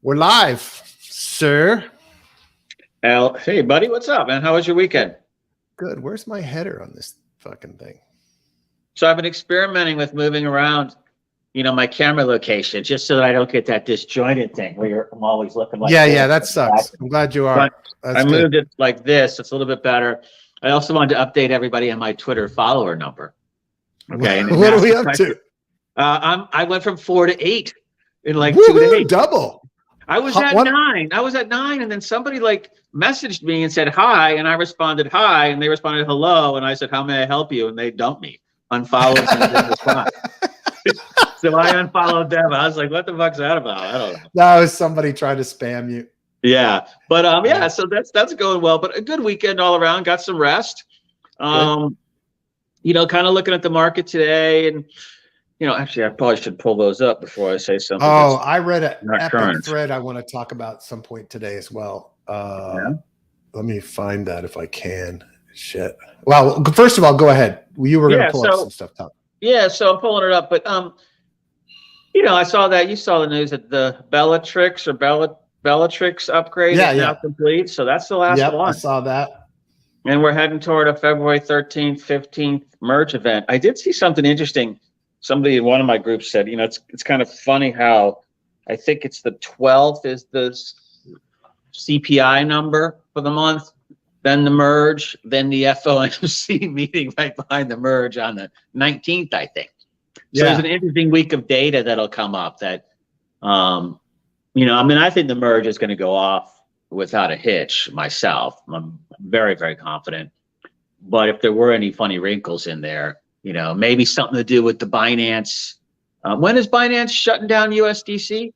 We're live, sir. Hey, buddy, what's up, man? How was your weekend? Good. Where's my header on this fucking thing? So I've been experimenting with moving around, my camera location, just so that I don't get that disjointed thing where I'm always looking like this. Yeah, that sucks. I'm glad you are. I moved it like this. It's a little bit better. I also wanted to update everybody on my Twitter follower number. Okay. What are we up to? I went from 4 to 8 in like Woo-hoo, 2 days. Double. I was at 9. I was at 9, and then somebody messaged me and said hi, and I responded hi, and they responded hello, and I said, how may I help you? And they dumped me, unfollowed me, and didn't respond. So I unfollowed them. I was like, what the fuck's that about? I don't know. That was somebody trying to spam you. Yeah, but yeah, so that's going well. But a good weekend all around. Got some rest. Kind of looking at the market today, and actually, I probably should pull those up before I say something. Oh, I read an epic current thread I want to talk about at some point today as well. Let me find that if I can. Shit. Well, first of all, go ahead. You were going to pull up some stuff, Tom. Yeah, so I'm pulling it up, but I saw that you saw the news that the Bellatrix upgrade is now complete. So that's the last one. I saw that. And we're heading toward a February 13th, 15th merge event. I did see something interesting. Somebody in one of my groups said, it's kind of funny how I think it's the 12th is the CPI number for the month, then the merge, then the FOMC meeting right behind the merge on the 19th, I think. So there's an interesting week of data that'll come up that, I think the merge is going to go off without a hitch myself. I'm very, very confident. But if there were any funny wrinkles in there, maybe something to do with the Binance. When is Binance shutting down USDC? Is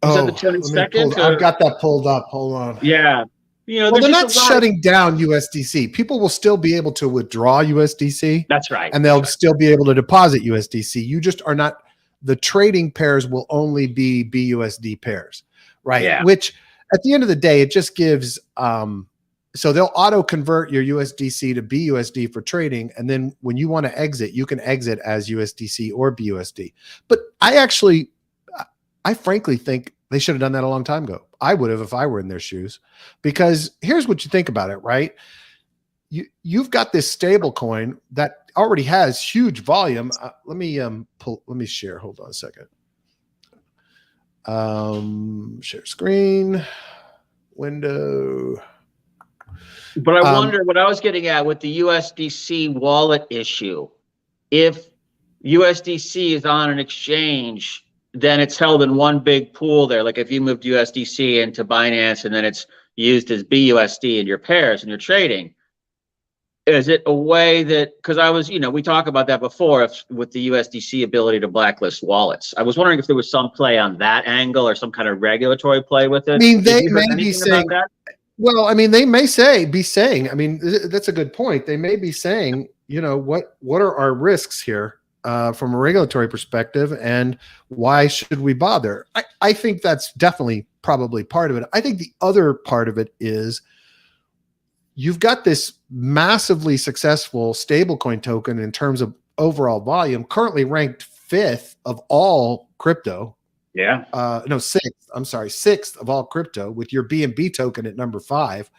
that the 22nd? I've got that pulled up. Hold on. Yeah. Well, they're not shutting down USDC. People will still be able to withdraw USDC. That's right. And they'll still be able to deposit USDC. You just are not, the trading pairs will only be BUSD pairs, right? Yeah. Which at the end of the day, it just gives, so they'll auto convert your USDC to BUSD for trading. And then when you want to exit, you can exit as USDC or BUSD. But I frankly think they should have done that a long time ago. I would have if I were in their shoes, because here's what you think about it, right? You've got this stable coin that already has huge volume. Let me share. Hold on a second. Share screen, window. But I wonder what I was getting at with the USDC wallet issue. If USDC is on an exchange, then it's held in one big pool there. Like if you moved USDC into Binance and then it's used as BUSD in your pairs and you're trading, is it a way that, because I was, we talked about that before with the USDC ability to blacklist wallets. I was wondering if there was some play on that angle or some kind of regulatory play with it. I mean, they may be saying that. Well, I mean, they may be saying, I mean, that's a good point. They may be saying, what are our risks here from a regulatory perspective, and why should we bother? I think that's definitely probably part of it. I think the other part of it is you've got this massively successful stablecoin token in terms of overall volume, currently ranked 5th of all crypto. Yeah. No, 6th. I'm sorry, 6th of all crypto, with your BNB token at number 5.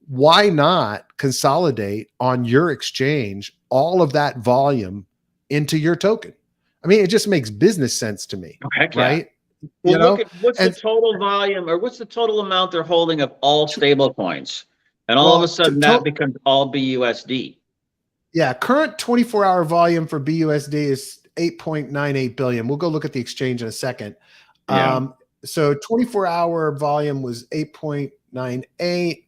Why not consolidate on your exchange all of that volume into your token? I mean, it just makes business sense to me. Okay, right? Well, look at what's the total volume, or what's the total amount they're holding of all stable coins, and all of a sudden that becomes all BUSD. Yeah, current 24-hour volume for BUSD is 8.98 billion. We'll go look at the exchange in a second. Yeah. So 24-hour volume was 8.98.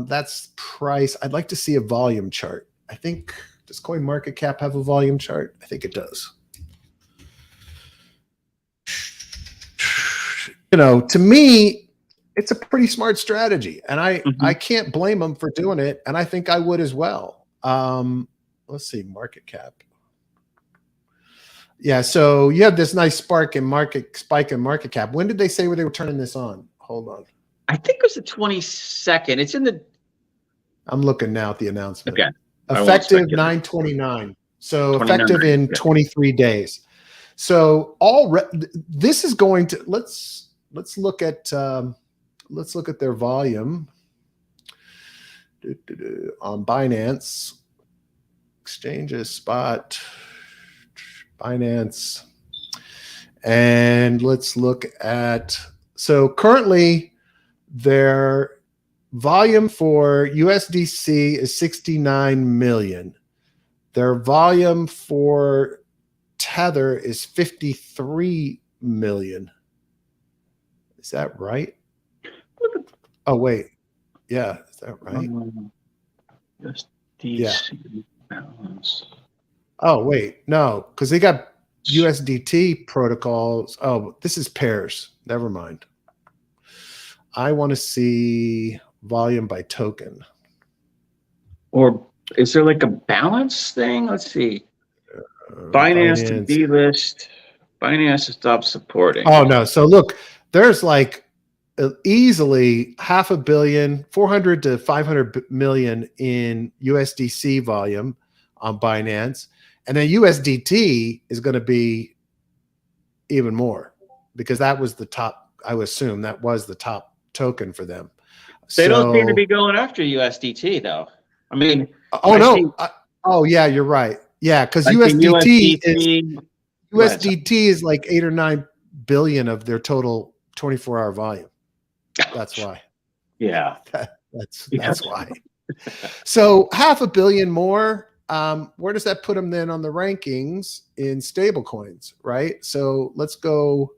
That's price. I'd like to see a volume chart. I think, does CoinMarketCap have a volume chart? I think it does. To me, it's a pretty smart strategy, and I can't blame them for doing it, and I think I would as well. Let's see, market cap. Yeah, so you have this nice spike in market cap. When did they say where they were turning this on? Hold on. I think it was the 22nd. It's in the. I'm looking now at the announcement. Okay. Effective 9/29. So effective in 23 days. So this is going to, let's look at their volume on Binance. Exchanges, spot, Binance. And let's look at, so currently their volume for USDC is 69 million. Their volume for Tether is 53 million. Is that right? Oh, wait. Yeah, is that right? Yeah. Oh, wait. No, because they got USDT protocols. Oh, this is pairs. Never mind. I want to see volume by token. Or is there like a balance thing? Let's see. Binance to delist. Binance to stop supporting. Oh, no. So look, there's like easily 500 million, 400 to 500 million in USDC volume on Binance. And then USDT is going to be even more because that was the top, I would assume that was the top token for them. They don't seem to be going after USDT though. I mean, oh yeah, you're right. Yeah, because USDT is like 8 or 9 billion of their total 24-hour volume. That's why. Yeah, that's why. So 500 million more. Where does that put them then on the rankings in stable coins, right? So let's go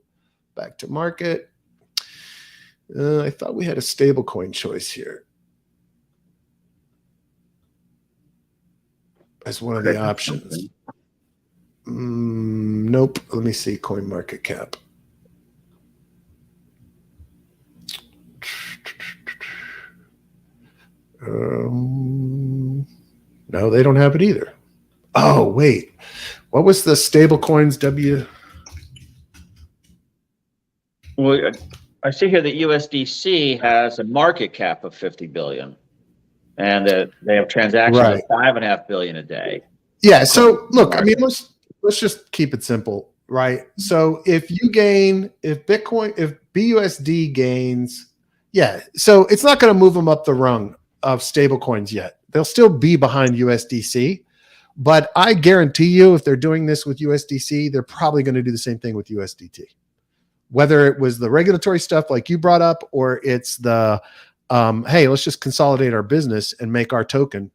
back to market. I thought we had a stable coin choice here as one of the options. Nope. Let me see coin market cap. No, they don't have it either. Oh, wait. What was the stable coins Well, I see here that USDC has a market cap of 50 billion and that they have transactions of 5.5 billion a day. Yeah. So look, I mean, let's just keep it simple, right? So if BUSD gains, yeah. So it's not going to move them up the rung of stable coins yet. They'll still be behind USDC, but I guarantee you if they're doing this with USDC, they're probably going to do the same thing with USDT. Whether it was the regulatory stuff like you brought up, or it's the, hey, let's just consolidate our business and make our token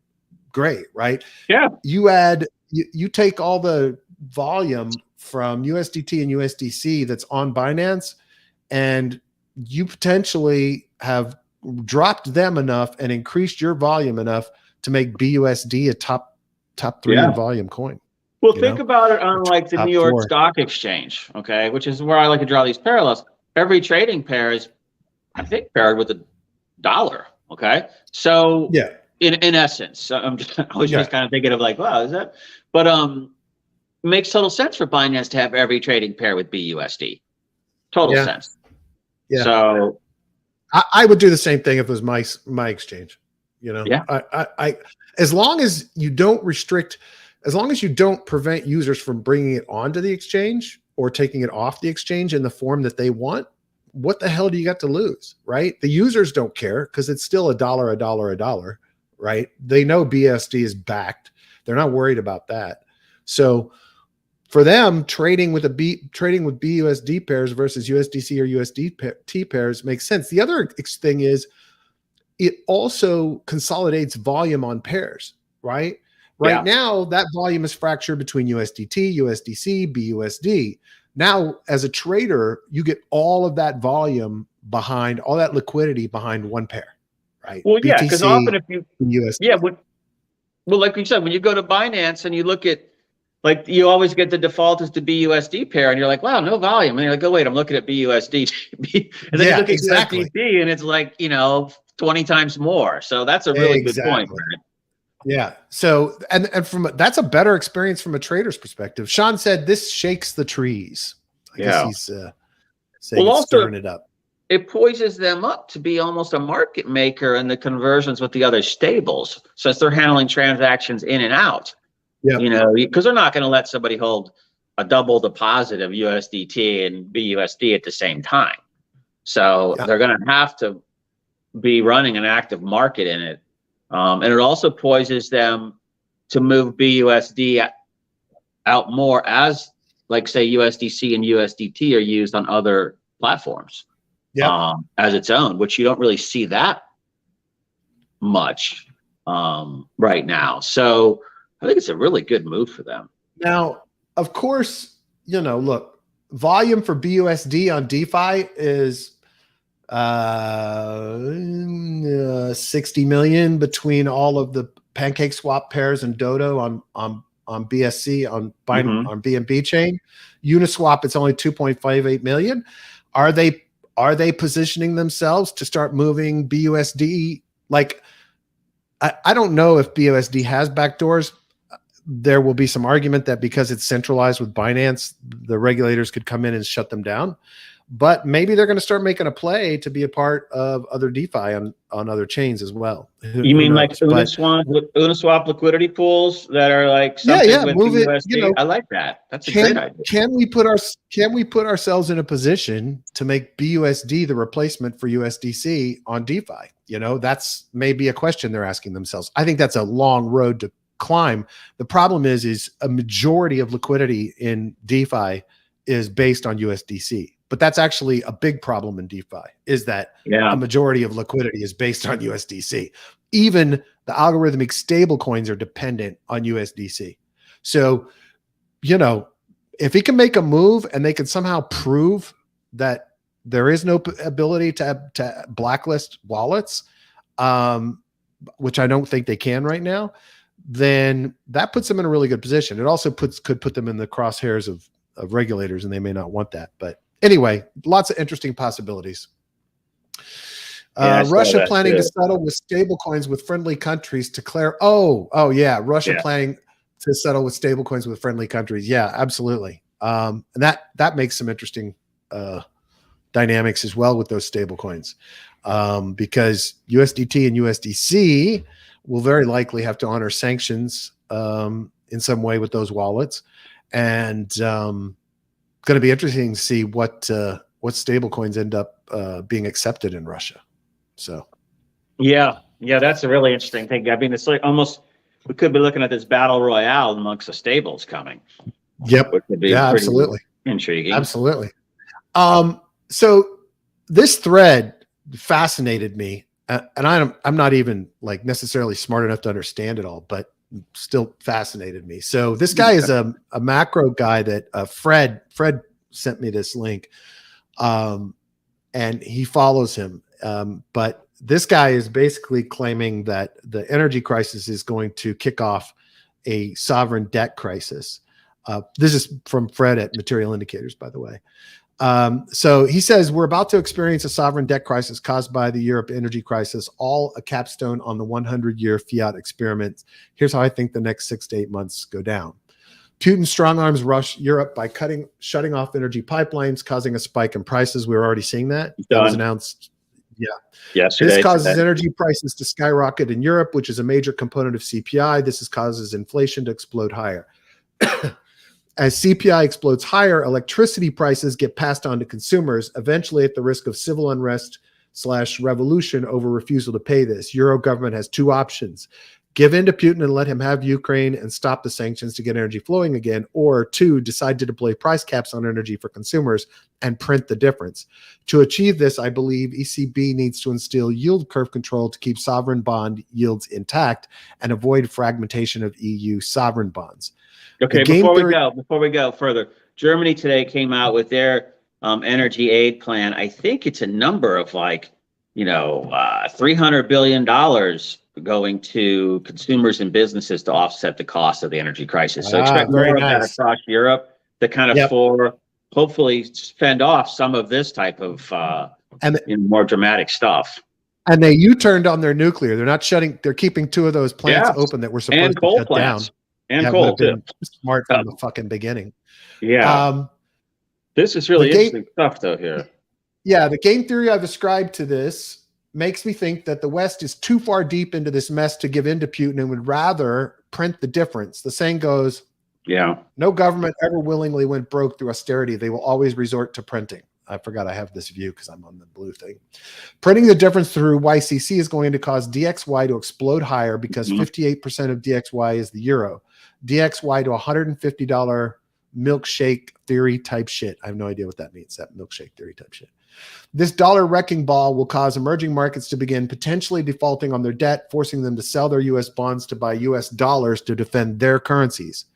great, right? Yeah. You take all the volume from USDT and USDC that's on Binance, and you potentially have dropped them enough and increased your volume enough to make BUSD a top 3 in volume coin. Well, think about it on like the New York Stock Exchange, okay, which is where I like to draw these parallels. Every trading pair is, I think, paired with $1. Okay, so yeah, in essence, I was just kind of thinking of like, wow, is that? But it makes total sense for Binance to have every trading pair with BUSD. Total sense. Yeah. So I would do the same thing if it was my exchange. You know, I as long as you don't restrict, as long as you don't prevent users from bringing it onto the exchange or taking it off the exchange in the form that they want, what the hell do you got to lose, right? The users don't care because it's still $1, right? They know BUSD is backed. They're not worried about that. So for them, trading with BUSD pairs versus USDC or USDT pairs makes sense. The other thing is it also consolidates volume on pairs, right? Right now, that volume is fractured between USDT, USDC, BUSD. Now, as a trader, you get all of that volume behind, all that liquidity behind one pair, right? Well, yeah, because often if you, USD. Well, like you said, when you go to Binance and you look at, like, you always get the default is the BUSD pair, and you're like, wow, no volume. And you're like, oh, wait, I'm looking at BUSD. And then you look at USDC, and it's like, 20 times more. So that's a really good point, right? Yeah. So, and that's a better experience from a trader's perspective. Sean said this shakes the trees. I guess he's saying stirring it up. It poises them up to be almost a market maker in the conversions with the other stables, since they're handling transactions in and out. Yeah. Because they're not going to let somebody hold a double deposit of USDT and BUSD at the same time. So they're going to have to be running an active market in it. And it also poises them to move BUSD out more as, like, say, USDC and USDT are used on other platforms as its own, which you don't really see that much right now. So I think it's a really good move for them. Now, of course, you know, look, volume for BUSD on DeFi is 60 million between all of the Pancake Swap pairs and Dodo on BSC on BNB chain. Uniswap, it's only 2.58 million. Are they positioning themselves to start moving BUSD? Like, I don't know if BUSD has backdoors. There will be some argument that because it's centralized with Binance, the regulators could come in and shut them down. But maybe they're going to start making a play to be a part of other DeFi on other chains as well. You mean like Uniswap liquidity pools that are like something with move it, USD? you know, I like that. That's a great idea. Can we put ourselves in a position to make BUSD the replacement for USDC on DeFi? You know, that's maybe a question they're asking themselves. I think that's a long road to climb. The problem is a majority of liquidity in DeFi is based on USDC. But that's actually a big problem in DeFi, is that a majority of liquidity is based on USDC. Even the algorithmic stable coins are dependent on USDC. So, you know, if he can make a move and they can somehow prove that there is no ability to blacklist wallets, which I don't think they can right now, then that puts them in a really good position. It also could put them in the crosshairs of regulators, and they may not want that. But anyway, lots of interesting possibilities. Russia planning to settle with stablecoins with friendly countries to clear. Russia planning to settle with stablecoins with friendly countries. Yeah, absolutely. And that makes some interesting dynamics as well with those stablecoins, because USDT and USDC will very likely have to honor sanctions in some way with those wallets, and going to be interesting to see what stablecoins end up being accepted in Russia. So, yeah, that's a really interesting thing. I mean, it's like almost we could be looking at this battle royale amongst the stables coming. Yep. Which would be absolutely intriguing. Absolutely. So this thread fascinated me, and I'm not even like necessarily smart enough to understand it all, but still fascinated me. So this guy is a macro guy that Fred sent me this link, and he follows him. But this guy is basically claiming that the energy crisis is going to kick off a sovereign debt crisis. This is from Fred at Material Indicators, by the way. So he says, we're about to experience a sovereign debt crisis caused by the Europe energy crisis, all a capstone on the 100-year fiat experiment. Here's how I think the next 6 to 8 months go down. Putin strong arms rush Europe by shutting off energy pipelines, causing a spike in prices. We were already seeing that. That was announced. Yeah. Yesterday. This causes energy prices to skyrocket in Europe, which is a major component of CPI. This causes inflation to explode higher. As CPI explodes higher, electricity prices get passed on to consumers, eventually at the risk of civil unrest / revolution over refusal to pay this. Euro government has two options: give in to Putin and let him have Ukraine and stop the sanctions to get energy flowing again, or two, decide to deploy price caps on energy for consumers and print the difference. To achieve this, I believe ECB needs to instill yield curve control to keep sovereign bond yields intact and avoid fragmentation of EU sovereign bonds. Okay, before we go further, Germany today came out with their energy aid plan. I think it's a number of like, $300 billion going to consumers and businesses to offset the cost of the energy crisis. So expect more of that across Europe to kind of hopefully fend off some of this type of more dramatic stuff. And they U-turned on their nuclear. They're not shutting. They're keeping two of those plants open that were supposed to shut down. And coal too. Smart from the fucking beginning. Yeah. This is really interesting stuff though here. Yeah, the game theory I've ascribed to this makes me think that the West is too far deep into this mess to give in to Putin and would rather print the difference. The saying goes, no government ever willingly went broke through austerity. They will always resort to printing. I forgot I have this view because I'm on the blue thing. Printing the difference through YCC is going to cause DXY to explode higher because 58% of DXY is the euro. DXY to $150 milkshake theory type shit. I have no idea what that means, that milkshake theory type shit. This dollar wrecking ball will cause emerging markets to begin potentially defaulting on their debt, forcing them to sell their U.S. bonds to buy U.S. dollars to defend their currencies.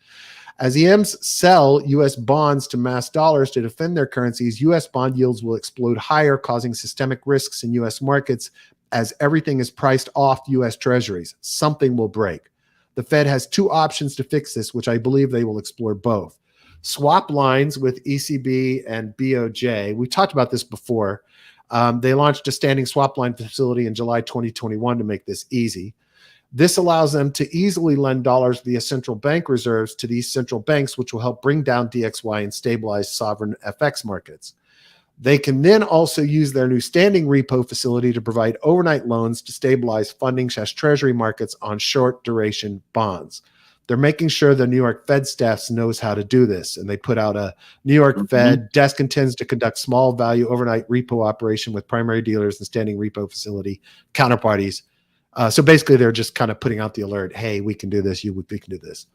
As EMs sell U.S. bonds to mass dollars to defend their currencies, U.S. bond yields will explode higher, causing systemic risks in U.S. markets as everything is priced off U.S. treasuries. Something will break. The Fed has two options to fix this, which I believe they will explore both. Swap lines with ECB and BOJ. We talked about this before. They launched a standing swap line facility in July 2021 to make this easy. This allows them to easily lend dollars via central bank reserves to these central banks, which will help bring down DXY and stabilize sovereign FX markets. They can then also use their new standing repo facility to provide overnight loans to stabilize funding/treasury markets on short duration bonds. They're making sure the New York Fed staff knows how to do this. And they put out a New York Fed desk intends to conduct small value overnight repo operation with primary dealers and standing repo facility counterparties. So basically they're just kind of putting out the alert. Hey, we can do this. We can do this.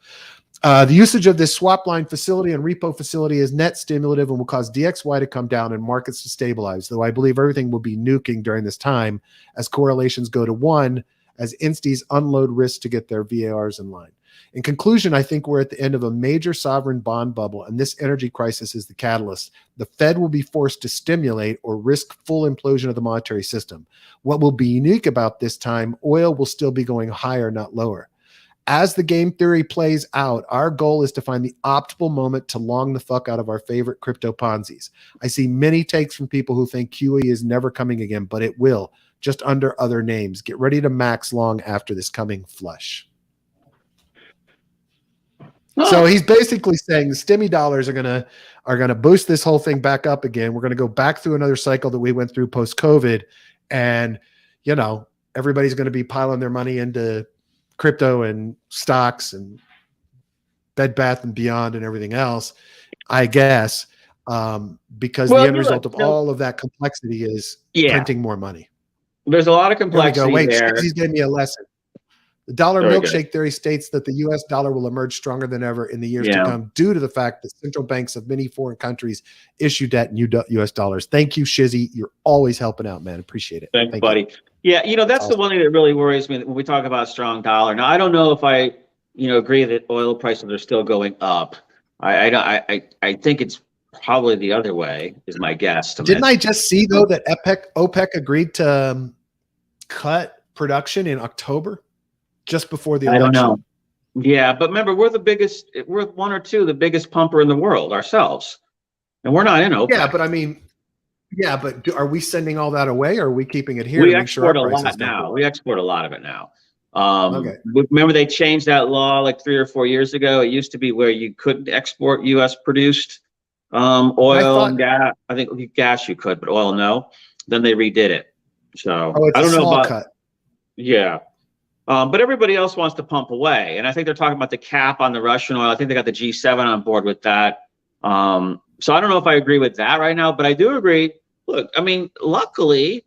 The usage of this swap line facility and repo facility is net stimulative and will cause DXY to come down and markets to stabilize, though I believe everything will be nuking during this time as correlations go to 1 as insties unload risk to get their VARs in line. In conclusion, I think we're at the end of a major sovereign bond bubble, and this energy crisis is the catalyst. The Fed will be forced to stimulate or risk full implosion of the monetary system. What will be unique about this time, oil will still be going higher, not lower. As the game theory plays out, our goal is to find the optimal moment to long the fuck out of our favorite crypto Ponzi's. I see many takes from people who think QE is never coming again, but it will, just under other names. Get ready to max long after this coming flush. So he's basically saying the stimmy dollars are gonna boost this whole thing back up again. We're gonna go back through another cycle that we went through post-COVID, and everybody's gonna be piling their money into crypto and stocks and Bed Bath and Beyond and everything else, I guess, because the end result of all of that complexity is printing more money. There's a lot of complexity Wait, there. He's giving me a lesson. The dollar milkshake theory states that the U.S. dollar will emerge stronger than ever in the years to come due to the fact that central banks of many foreign countries issue debt in U.S. dollars. Thank you, Shizzy. You're always helping out, man. Appreciate it. Thanks, buddy. Yeah, that's the one thing that really worries me when we talk about strong dollar. Now, I don't know if I, agree that oil prices are still going up. I think it's probably the other way, is my guess. Didn't I just see, though, that OPEC agreed to cut production in October? Just before the election. I don't know. Yeah, but remember, we're one or two, the biggest pumper in the world ourselves. And we're not in OPEC. Yeah, but are we sending all that away, or are we keeping it here? We export a lot now. We export a lot of it now. Remember they changed that law like 3 or 4 years ago? It used to be where you couldn't export U.S. produced oil and gas. I think gas you could, but oil no. Then they redid it. So I don't know about cut. Yeah. But everybody else wants to pump away. And I think they're talking about the cap on the Russian oil. I think they got the G7 on board with that. So I don't know if I agree with that right now, but I do agree. Look, luckily,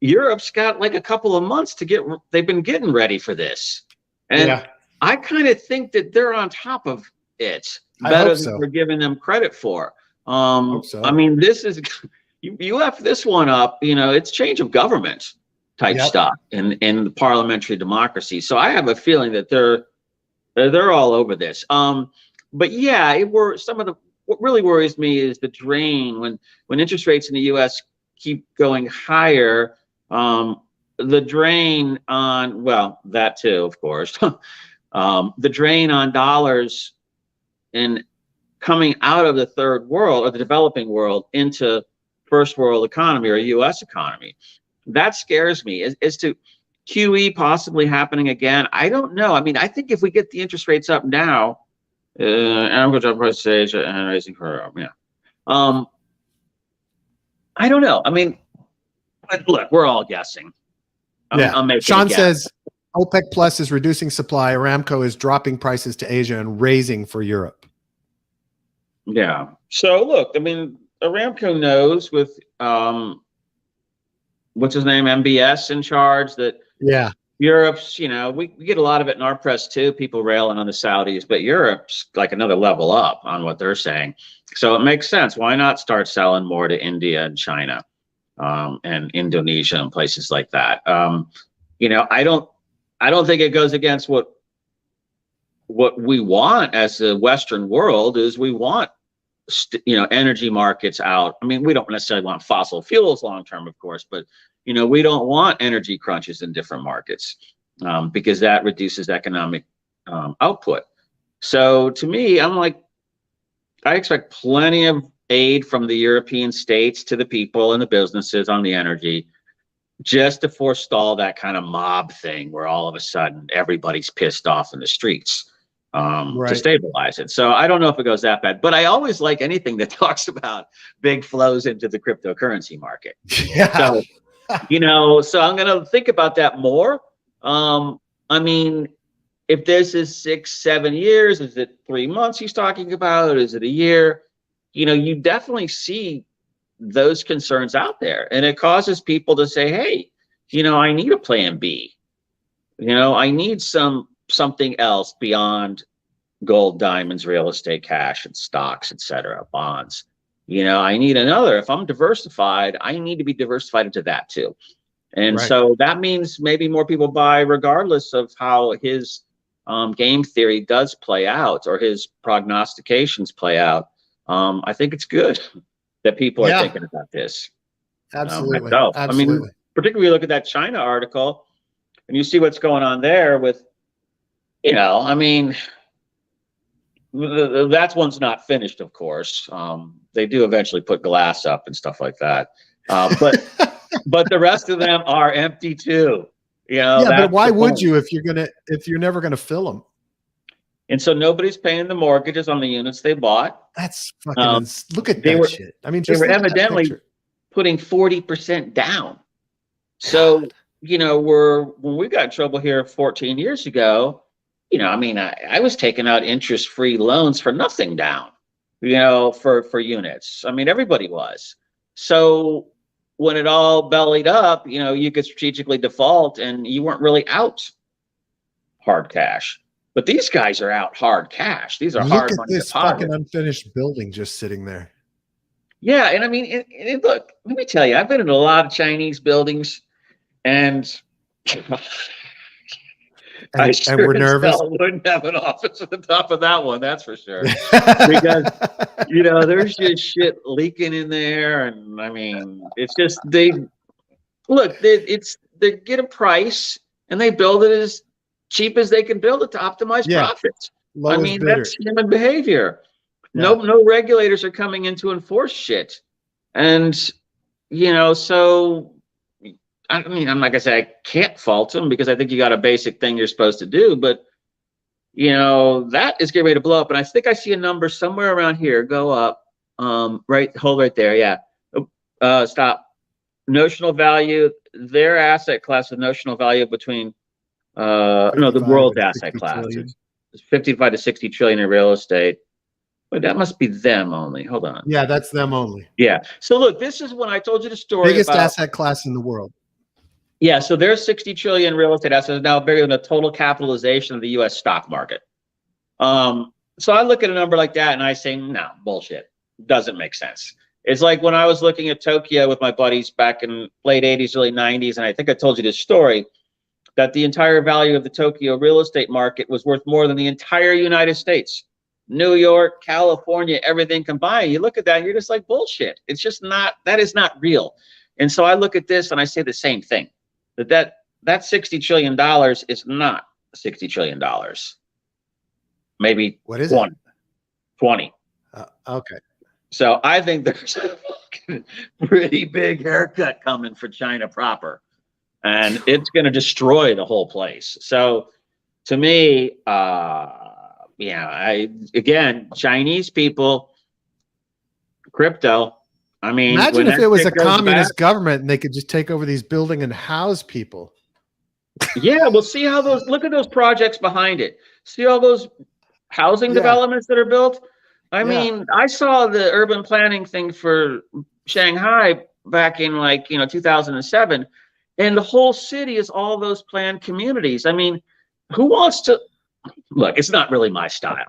Europe's got like a couple of months they've been getting ready for this. And I kind of think that they're on top of it better than we're giving them credit for. This is, you left this one up, it's change of government type stuff in the parliamentary democracy. So I have a feeling that they're all over this. But yeah, what really worries me is the drain when interest rates in the U.S. keep going higher. The drain on, that too, of course, the drain on dollars and coming out of the third world or the developing world into first world economy or U.S. economy. That scares me. As to QE possibly happening again, I don't know. I think if we get the interest rates up now, and I'm going to price stage and raising her up. Yeah. I don't know. But look, we're all guessing. Sean says OPEC Plus is reducing supply. Aramco is dropping prices to Asia and raising for Europe. Yeah. So look, Aramco knows with what's his name, MBS in charge, that Europe's, we get a lot of it in our press too, people railing on the Saudis, but Europe's like another level up on what they're saying. So it makes sense. Why not start selling more to India and China and Indonesia and places like that? I don't think it goes against what we want as the Western world. Is we want energy markets out. I mean, we don't necessarily want fossil fuels long term, of course, but we don't want energy crunches in different markets because that reduces economic output. So to me, I'm like, I expect plenty of aid from the European states to the people and the businesses on the energy, just to forestall that kind of mob thing where all of a sudden everybody's pissed off in the streets. To stabilize it. So I don't know if it goes that bad, but I always like anything that talks about big flows into the cryptocurrency market. Yeah. So, so I'm going to think about that more. I mean, if this is 6-7 years, is it 3 months he's talking about? Is it a year? You definitely see those concerns out there, and it causes people to say, hey, I need a plan B. I need something else beyond gold, diamonds, real estate, cash, and stocks, etc., bonds. I need another. If I'm diversified, I need to be diversified into that too. And so that means maybe more people buy regardless of how his game theory does play out or his prognostications play out. I think it's good that people are thinking about this. Absolutely. Absolutely. I mean, particularly look at that China article and you see what's going on there with, I mean, that one's not finished, of course. They do eventually put glass up and stuff like that. But the rest of them are empty too. But why would you if you're never gonna fill them? And so nobody's paying the mortgages on the units they bought. That's fucking look at that shit. I mean, just they were evidently putting 40% down. So when we got in trouble here 14 years ago, I mean, I was taking out interest-free loans for nothing down, for units. I mean, everybody was. So when it all bellied up, you could strategically default and you weren't really out hard cash. But these guys are out hard cash. These are hard money. Look at this fucking unfinished building just sitting there. Yeah, and I mean, look, let me tell you, I've been in a lot of Chinese buildings, and I sure we're nervous. Wouldn't have an office at the top of that one, that's for sure. Because there's just shit leaking in there, and I mean, it's just they get a price and they build it as cheap as they can build it to optimize profits. I mean, that's human behavior. Yeah. No regulators are coming in to enforce shit, and so. I mean, I'm not gonna say I can't fault them because I think you got a basic thing you're supposed to do, but that is getting ready to blow up. And I think I see a number somewhere around here go up. Hold right there. Yeah. Stop. Notional value. Their asset class is notional value between the world's asset class. It's 55 to 60 trillion in real estate. But that must be them only. Hold on. Yeah, that's them only. Yeah. So look, this is when I told you the story. Biggest asset class in the world. Yeah, so their 60 trillion real estate assets is now bigger than the total capitalization of the U.S. stock market. So I look at a number like that and I say, no, bullshit. Doesn't make sense. It's like when I was looking at Tokyo with my buddies back in late 80s, early 90s, and I think I told you this story, that the entire value of the Tokyo real estate market was worth more than the entire United States. New York, California, everything combined. You look at that and you're just like, bullshit. It's just not, that is not real. And so I look at this and I say the same thing. That $60 trillion is not $60 trillion. Maybe what is 20. 20. Okay. So I think there's a pretty big haircut coming for China proper, and it's going to destroy the whole place. So to me, again, Chinese people, crypto. I mean, imagine if it was a communist government and they could just take over these buildings and house people. Yeah, we'll see how those, look at those projects behind it. See all those housing developments that are built? I mean, I saw the urban planning thing for Shanghai back in 2007, and the whole city is all those planned communities. I mean, who wants to look? It's not really my style.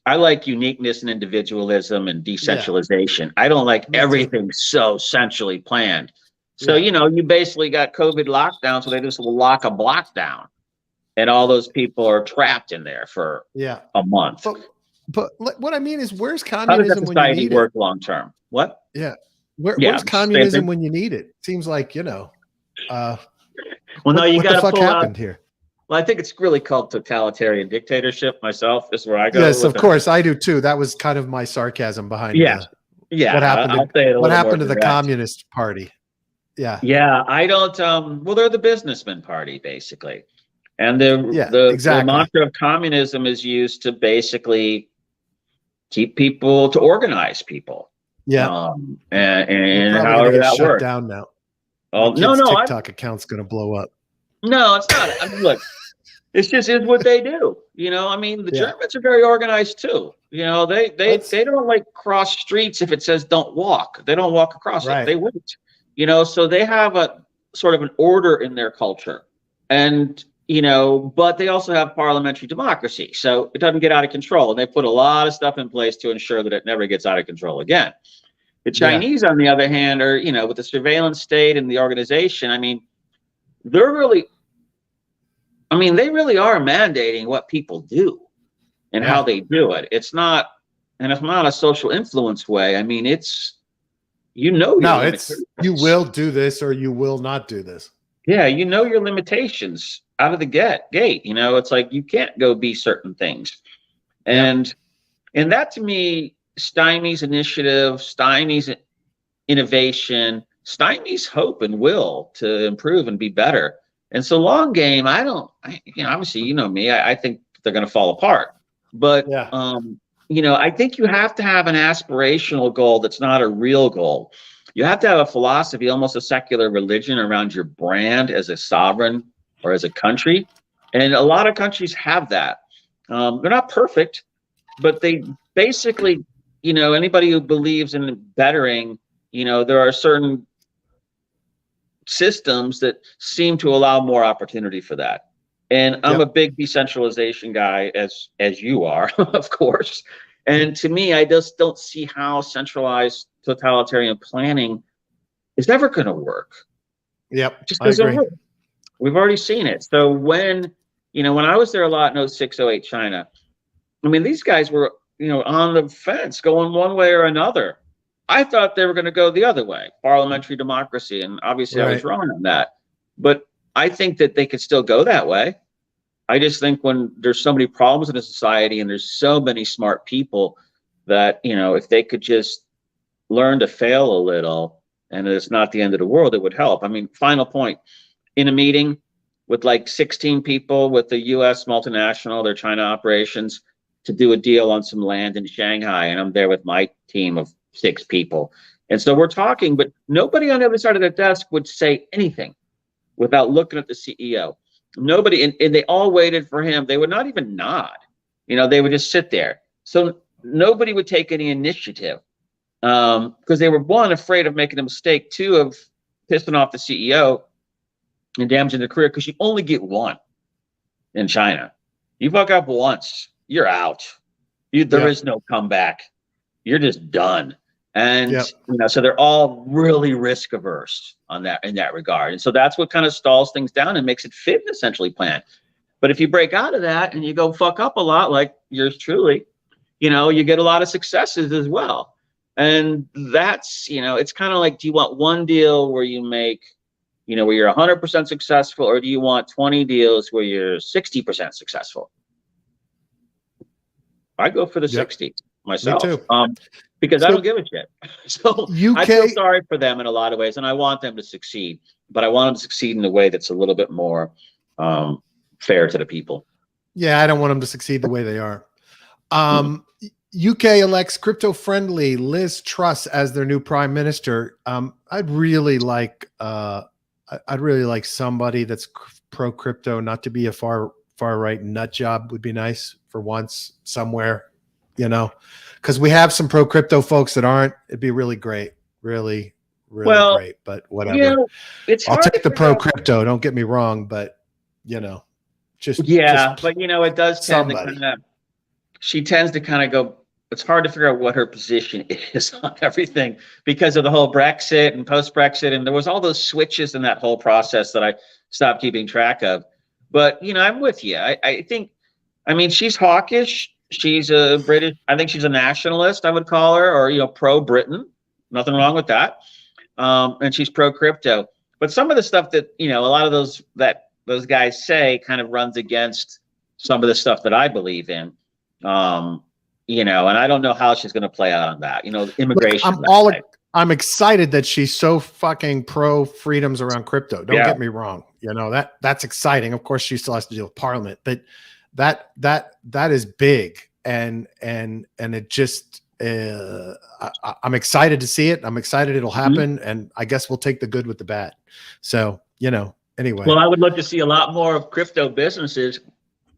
I like uniqueness and individualism and decentralization. Yeah. I don't like everything so centrally planned. So, you basically got COVID lockdown, so they just will lock a block down, and all those people are trapped in there for a month. But what I mean is, where's communism when you need work long term? What? Yeah. Where's communism when you need it? Seems like, well, no, you got to pull happened here. Well, I think it's really called totalitarian dictatorship myself. Is where I go. Yes, of course. I do too. That was kind of my sarcasm behind what happened to the Communist Party. Yeah. Yeah. I don't well, they're the businessman party, basically. And the mantra of communism is used to basically keep people, to organize people. Yeah. And however that shut works. Down now. Oh, no, TikTok account's going to blow up. No, it's not. I mean, look, it's just is what they do. I mean, the Germans are very organized too. They don't like cross streets if it says don't walk. They don't walk across it. They wait. So they have a sort of an order in their culture. And but they also have parliamentary democracy. So it doesn't get out of control. And they put a lot of stuff in place to ensure that it never gets out of control again. The Chinese, on the other hand, are, with the surveillance state and the organization, I mean, they really are mandating what people do and how they do it. It's not a social influence way. I mean, it's, you will do this or you will not do this. Yeah. Your limitations out of the gate, it's like, you can't go be certain things. And that to me stymies initiative, stymies innovation, stymies hope and will to improve and be better. And so long game, obviously, me, I think they're going to fall apart, but, I think you have to have an aspirational goal that's not a real goal. You have to have a philosophy, almost a secular religion around your brand as a sovereign or as a country. And a lot of countries have that. They're not perfect, but they basically, anybody who believes in bettering, there are certain systems that seem to allow more opportunity for that. And I'm a big decentralization guy, as you are, of course. And to me, I just don't see how centralized totalitarian planning is ever going to work. Yep, just doesn't work. We've already seen it. So when I was there a lot in 06, 08 China, I mean, these guys were, on the fence going one way or another. I thought they were going to go the other way, parliamentary democracy. And obviously I was wrong on that. But I think that they could still go that way. I just think when there's so many problems in a society and there's so many smart people that, if they could just learn to fail a little and it's not the end of the world, it would help. I mean, final point, in a meeting with like 16 people with the US multinational, their China operations, to do a deal on some land in Shanghai. And I'm there with my team of 6 people. And so we're talking, but nobody on the other side of the desk would say anything without looking at the CEO. Nobody, and they all waited for him. They would not even nod. They would just sit there. So nobody would take any initiative because they were, 1, afraid of making a mistake, 2, of pissing off the CEO and damaging their career, because you only get one in China. You fuck up once, you're out. There is no comeback. You're just done. And so they're all really risk averse in that regard. And so that's what kind of stalls things down and makes it fit an essentially plan. But if you break out of that and you go fuck up a lot, like yours truly, you get a lot of successes as well. And that's, it's kind of like, do you want one deal where you make, where you're 100% successful, or do you want 20 deals where you're 60% successful? I go for the 60 myself. Me too. Because I don't give a shit. So I feel sorry for them in a lot of ways, and I want them to succeed, but I want them to succeed in a way that's a little bit more fair to the people. Yeah, I don't want them to succeed the way they are. UK elects crypto-friendly Liz Truss as their new prime minister. I'd really like somebody that's pro crypto, not to be a far right nut job. Would be nice for once somewhere, because we have some pro crypto folks that aren't. It'd be really great, really great. But whatever. You know, I'll take the pro crypto. Don't get me wrong, but just but it does tend to she tends to kind of go. It's hard to figure out what her position is on everything because of the whole Brexit and post-Brexit, and there was all those switches in that whole process that I stopped keeping track of. But I'm with you. I think, she's hawkish. She's a British. I think she's a nationalist. I would call her, or pro-Britain. Nothing wrong with that. And she's pro-crypto. But some of the stuff that a lot of those guys say kind of runs against some of the stuff that I believe in. And I don't know how she's going to play out on that. Immigration. Look, I'm excited that she's so fucking pro freedoms around crypto. Don't get me wrong. That's exciting. Of course, she still has to deal with Parliament, but that is big, and it just I'm excited to see it. I'm excited it'll happen, and I guess we'll take the good with the bad. So anyway. Well, I would love to see a lot more of crypto businesses.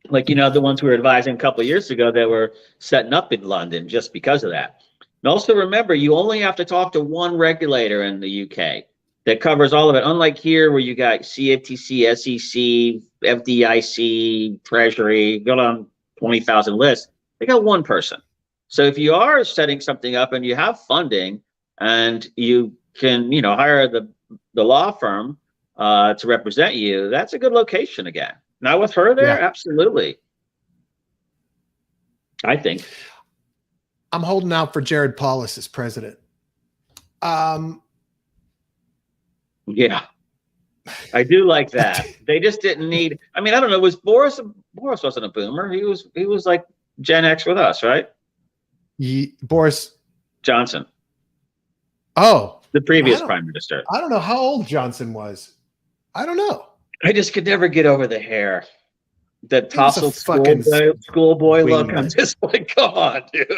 Like, the ones we were advising a couple of years ago that were setting up in London just because of that. And also remember, you only have to talk to one regulator in the UK that covers all of it. Unlike here where you got CFTC, SEC, FDIC, Treasury, go on 20,000 lists. They got one person. So if you are setting something up and you have funding and you can, hire the law firm to represent you, that's a good location again. Now with her there, absolutely. I think. I'm holding out for Jared Polis as president. Yeah, I do like that. They just didn't need. I don't know. Was Boris wasn't a boomer. He was like Gen X with us, right? Boris Johnson. Oh, the previous prime minister. I don't know how old Johnson was. I don't know. I just could never get over the hair. That tousled schoolboy look. I'm just like, come on, dude.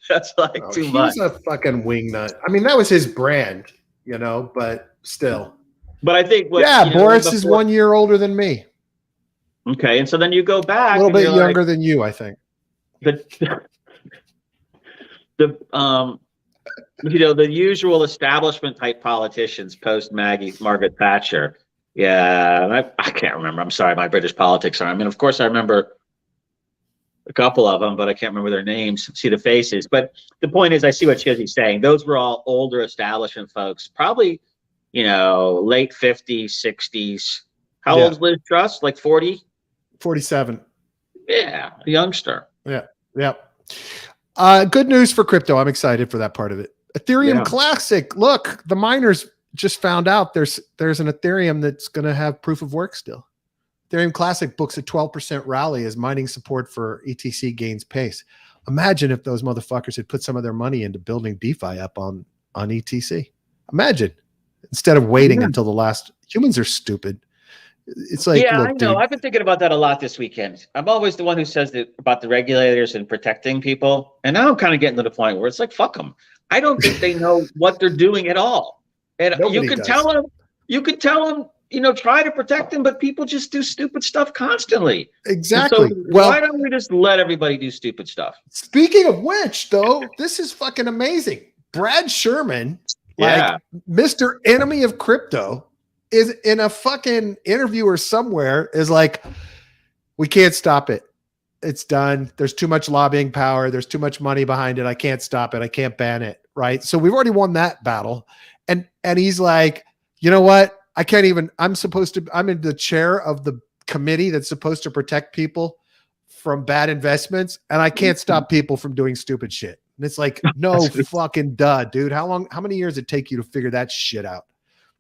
That's like too much. He's a fucking wingnut. That was his brand, but still. But I think Boris is 1 year older than me. Okay, and so then you go back a little bit younger than you, I think. The usual establishment type politicians post Margaret Thatcher. Yeah, I can't remember. I'm sorry, my British politics are. Of course, I remember a couple of them, but I can't remember their names, see the faces. But the point is, I see what Shizzy's saying. Those were all older establishment folks, probably, late 50s, 60s. How old is Liz Truss? Like 40? 47. Yeah, a youngster. Yeah. Good news for crypto. I'm excited for that part of it. Ethereum Classic. Look, the miners just found out there's an Ethereum that's going to have proof of work still. Ethereum Classic books a 12% rally as mining support for ETC gains pace. Imagine if those motherfuckers had put some of their money into building DeFi up on ETC. Imagine, instead of waiting until the last. Humans are stupid. It's like, look, I know. Dude, I've been thinking about that a lot this weekend. I'm always the one who says that about the regulators and protecting people, and now I'm kind of getting to the point where it's like, fuck them. I don't think they know what they're doing at all. And you can tell them, try to protect them, but people just do stupid stuff constantly. Exactly. So why don't we just let everybody do stupid stuff? Speaking of which, though, this is fucking amazing. Brad Sherman, Mr. Enemy of Crypto, is in a fucking interview or somewhere is like, we can't stop it. It's done. There's too much lobbying power. There's too much money behind it. I can't stop it. I can't ban it. Right. So we've already won that battle. And he's like, you know what? I'm in the chair of the committee that's supposed to protect people from bad investments. And I can't stop people from doing stupid shit. And it's like, no fucking duh, dude. How many years did it take you to figure that shit out?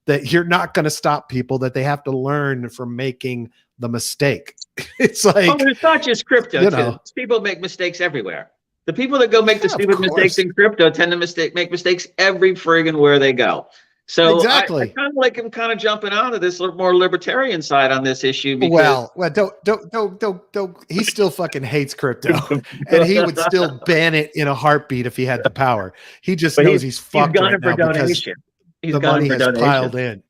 That you're not going to stop people, that they have to learn from making the mistake. It's like, it's not just crypto. People make mistakes everywhere. The people that go make the stupid mistakes in crypto tend to make mistakes every friggin' where they go. So exactly. I kind of like him kind of jumping onto this more libertarian side on this issue. Because don't. He still fucking hates crypto, and he would still ban it in a heartbeat if he had the power. He just knows he's fucked right now because the money has piled in.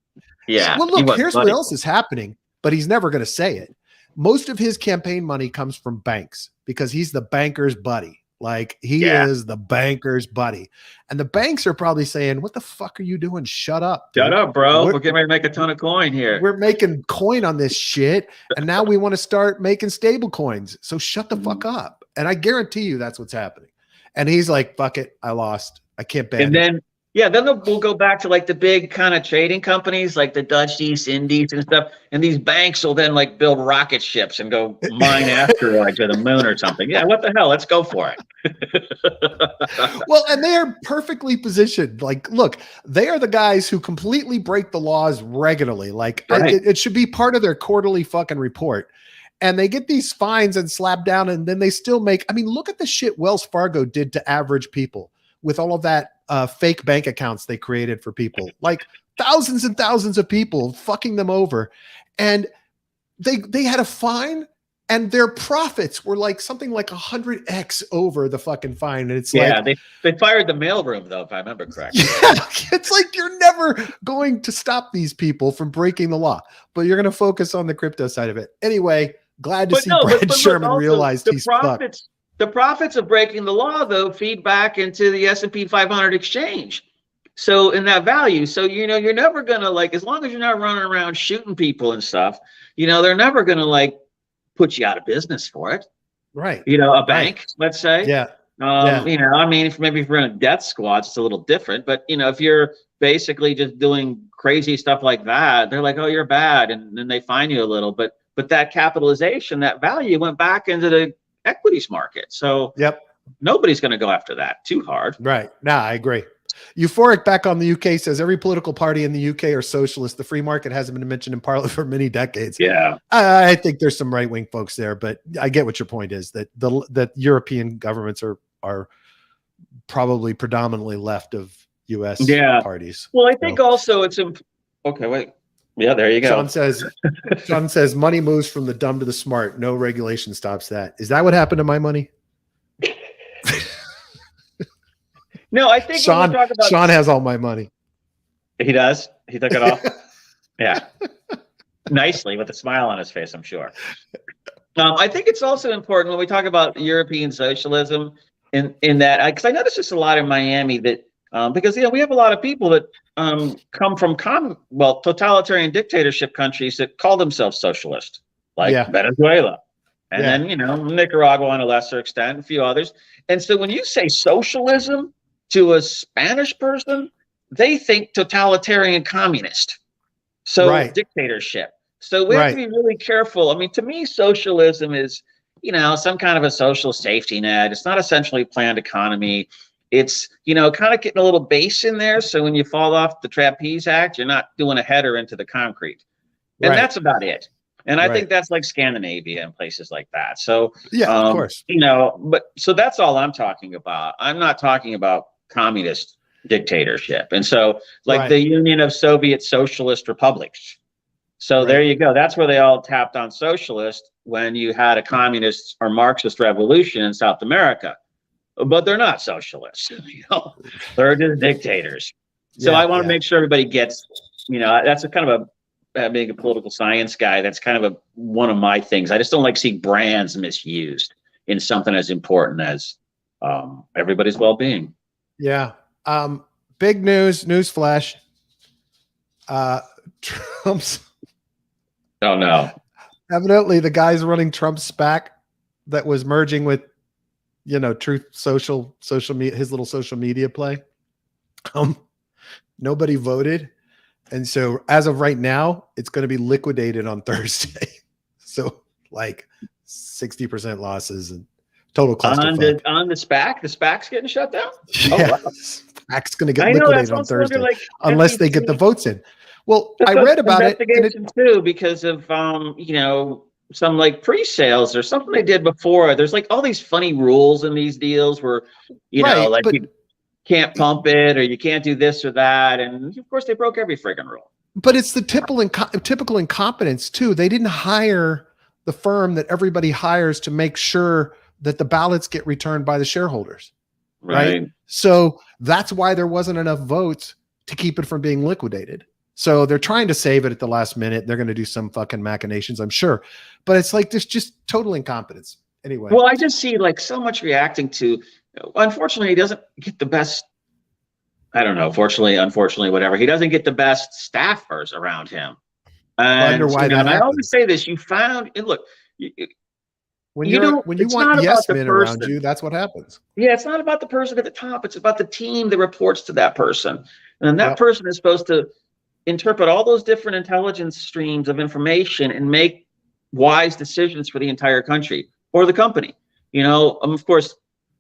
Yeah. Well, look, here's what else is happening, but he's never going to say it. Most of his campaign money comes from banks because he's the banker's buddy. Like he is the banker's buddy. And the banks are probably saying, what the fuck are you doing? Shut up. Dude. Shut up, bro. We're getting ready to make a ton of coin here. We're making coin on this shit. And now we want to start making stable coins. So shut the fuck up. And I guarantee you that's what's happening. And he's like, fuck it. I lost. I can't ban it. Then we'll go back to like the big kind of trading companies like the Dutch East Indies and stuff. And these banks will then like build rocket ships and go mine asteroids to the moon or something. Yeah, what the hell? Let's go for it. Well, and they are perfectly positioned. Like, look, they are the guys who completely break the laws regularly. Like it should be part of their quarterly fucking report. And they get these fines and slapped down, and then they still make, I mean, look at the shit Wells Fargo did to average people with all of that fake bank accounts they created for people, like thousands and thousands of people fucking them over. And they had a fine and their profits were like something like 100x over the fucking fine. And it's they fired the mailroom though, if I remember correctly. Yeah, it's like you're never going to stop these people from breaking the law, but you're going to focus on the crypto side of it. Anyway, glad to see Brad Sherman realized he's fucked. The profits of breaking the law, though, feed back into the S&P 500 exchange. So in that value, so, you're never going to like, as long as you're not running around shooting people and stuff, they're never going to like put you out of business for it. Right. A bank, let's say. Yeah. I mean, if you're in a death squad, it's a little different, but if you're basically just doing crazy stuff like that, they're like, oh, you're bad. And then they fine you a little, but that capitalization, that value went back into the equities market. So nobody's going to go after that too hard. Right. Nah, I agree. Euphoric back on the UK says every political party in the UK are socialist. The free market hasn't been mentioned in Parliament for many decades. Yeah. I think there's some right-wing folks there, but I get what your point is, that that European governments are probably predominantly left of US parties. Well, I think also it's okay, wait. Yeah, there you go. Sean says money moves from the dumb to the smart. No regulation stops that. Is that what happened to my money? No, I think Sean has all my money. He does. He took it off. Yeah. Nicely with a smile on his face, I'm sure. I think it's also important when we talk about European socialism in that, because I noticed this a lot in Miami, that because we have a lot of people that come from totalitarian dictatorship countries that call themselves socialist, like Venezuela, and then Nicaragua on a lesser extent, a few others. And so when you say socialism to a Spanish person, they think totalitarian communist, so dictatorship. So we have to be really careful. I mean, to me, socialism is some kind of a social safety net. It's not essentially a planned economy. It's, kind of getting a little base in there. So when you fall off the trapeze act, you're not doing a header into the concrete. And that's about it. And I think that's like Scandinavia and places like that. So, of course, but so that's all I'm talking about. I'm not talking about communist dictatorship. And so like the Union of Soviet Socialist Republics. So there you go. That's where they all tapped on socialist when you had a communist or Marxist revolution in South America. But they're not socialists, they're just dictators. So I want to make sure everybody gets, that's a kind of being a political science guy, that's kind of one of my things. I just don't like seeing brands misused in something as important as everybody's well-being. Yeah. Big news flash. Trump's. Oh no. Evidently the guy's running Trump's SPAC that was merging with Truth Social media, his little social media play. Nobody voted. And so as of right now, it's going to be liquidated on Thursday. So like 60% losses and total cost on the SPAC. The SPAC's getting shut down. Yeah, wow. SPAC's going to get liquidated on Thursday, unless they get the votes in. Well, I read about it too because of some like pre-sales or something they did before. There's like all these funny rules in these deals where you can't pump it or you can't do this or that, and of course they broke every friggin' rule. But it's the typical incompetence too. They didn't hire the firm that everybody hires to make sure that the ballots get returned by the shareholders, right? So that's why there wasn't enough votes to keep it from being liquidated. So they're trying to save it at the last minute. They're going to do some fucking machinations, I'm sure. But it's like there's just total incompetence. anyway. Well, I just see like so much reacting to, unfortunately, he doesn't get the best, I don't know, fortunately, unfortunately, whatever. He doesn't get the best staffers around him. And, Wonder why that and I always happens. say this, you found, and look, When you you it's want not about yes the men around person. you, that's what happens. Yeah, it's not about the person at the top. It's about the team that reports to that person. And then that Yep. person is supposed to interpret all those different intelligence streams of information and make wise decisions for the entire country or the company. Of course,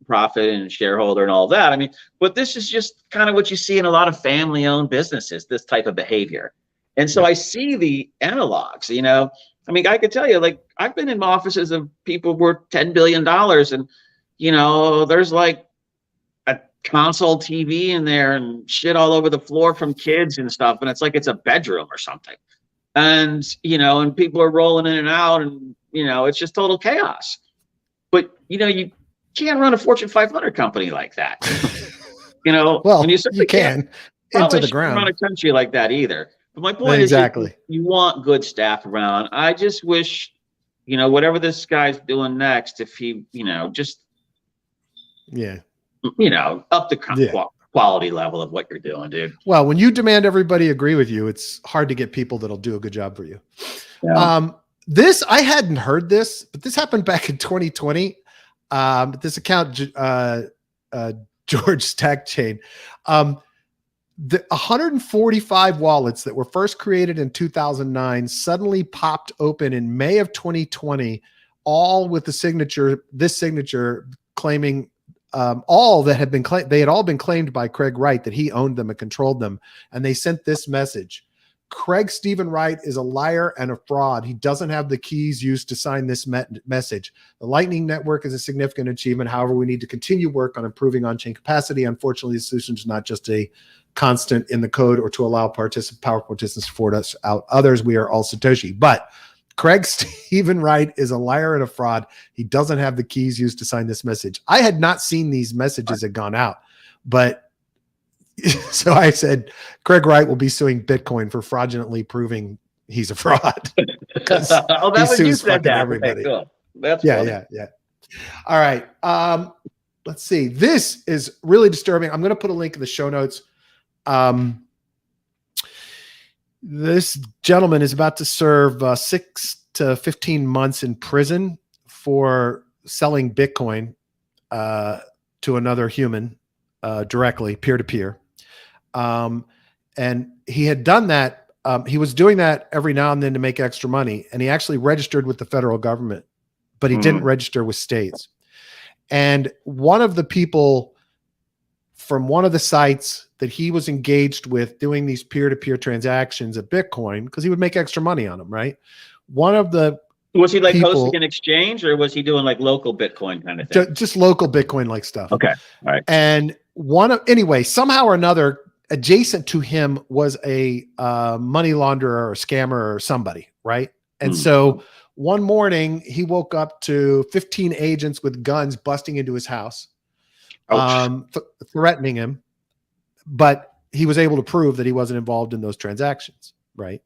profit and shareholder and all that. I mean, but this is just kind of what you see in a lot of family-owned businesses, this type of behavior. And so I see the analogs, I mean, I could tell you, like, I've been in offices of people worth $10 billion and, there's like a console TV in there and shit all over the floor from kids and stuff. And it's like, it's a bedroom or something. And, and people are rolling in and out and, it's just total chaos. But, you can't run a Fortune 500 company like that. Well, and you can into the ground. Run a country like that either. But my point is, you want good staff around. I just wish, whatever this guy's doing next, if he, just, up the quality level of what you're doing, dude. Well, when you demand everybody agree with you, it's hard to get people that'll do a good job for you. Yeah. This, I hadn't heard this, but this happened back in 2020. This account, George Stack Chain, the 145 wallets that were first created in 2009 suddenly popped open in May of 2020, all with this signature claiming all that had been claimed. They had all been claimed by Craig Wright, that he owned them and controlled them. And they sent this message: Craig Stephen Wright is a liar and a fraud. He doesn't have the keys used to sign this message. The Lightning Network is a significant achievement. However, we need to continue work on improving on-chain capacity. Unfortunately, the solution is not just a constant in the code or to allow power participants to forward us out others. We are all Satoshi. But Craig Stephen Wright is a liar and a fraud. He doesn't have the keys used to sign this message. I had not seen these messages had gone out, but so I said, Craig Wright will be suing Bitcoin for fraudulently proving he's a fraud. Oh, that was you said that. Everybody. Okay, cool. That's funny. Yeah. All right. Let's see. This is really disturbing. I'm going to put a link in the show notes. This gentleman is about to serve 6 to 15 months in prison for selling Bitcoin to another human directly, peer-to-peer. And he had done that. He was doing that every now and then to make extra money. And he actually registered with the federal government, but he didn't register with states. And one of the people from one of the sites that he was engaged with doing these peer-to-peer transactions of Bitcoin, because he would make extra money on them, right? One of the Was he like hosting an exchange, or was he doing like local Bitcoin kind of thing? Just local Bitcoin like stuff. Okay. All right. And anyway, somehow or another, adjacent to him was a money launderer or scammer or somebody, right? And so one morning he woke up to 15 agents with guns busting into his house, threatening him, but he was able to prove that he wasn't involved in those transactions, right?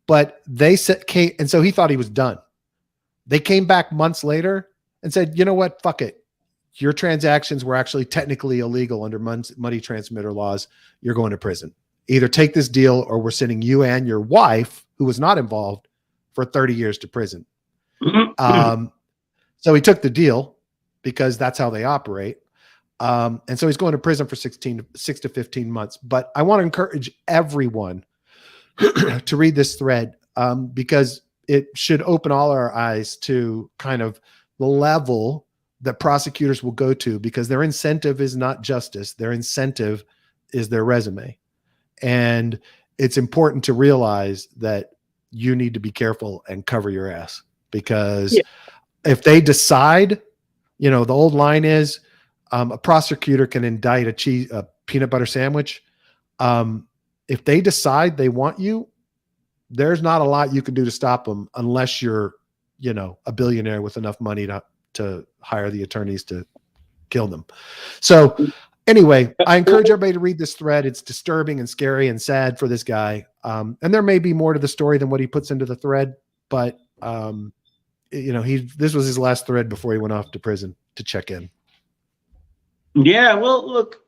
But they said, and so he thought he was done. They came back months later and said, you know what? Fuck it. Your transactions were actually technically illegal under money transmitter laws. You're going to prison. Either take this deal or we're sending you and your wife, who was not involved, for 30 years to prison. So he took the deal because that's how they operate. And so he's going to prison for 6 to 15 months. But I want to encourage everyone to read this thread because it should open all our eyes to kind of the level that prosecutors will go to, because their incentive is not justice. Their incentive is their resume. And it's important to realize that you need to be careful and cover your ass, because if they decide, the old line is a prosecutor can indict a peanut butter sandwich. If they decide they want you, there's not a lot you can do to stop them unless you're, a billionaire with enough money to hire the attorneys to kill them. So anyway, I encourage everybody to read this thread. It's disturbing and scary and sad for this guy. And there may be more to the story than what he puts into the thread, but this was his last thread before he went off to prison to check in. Yeah, well, look,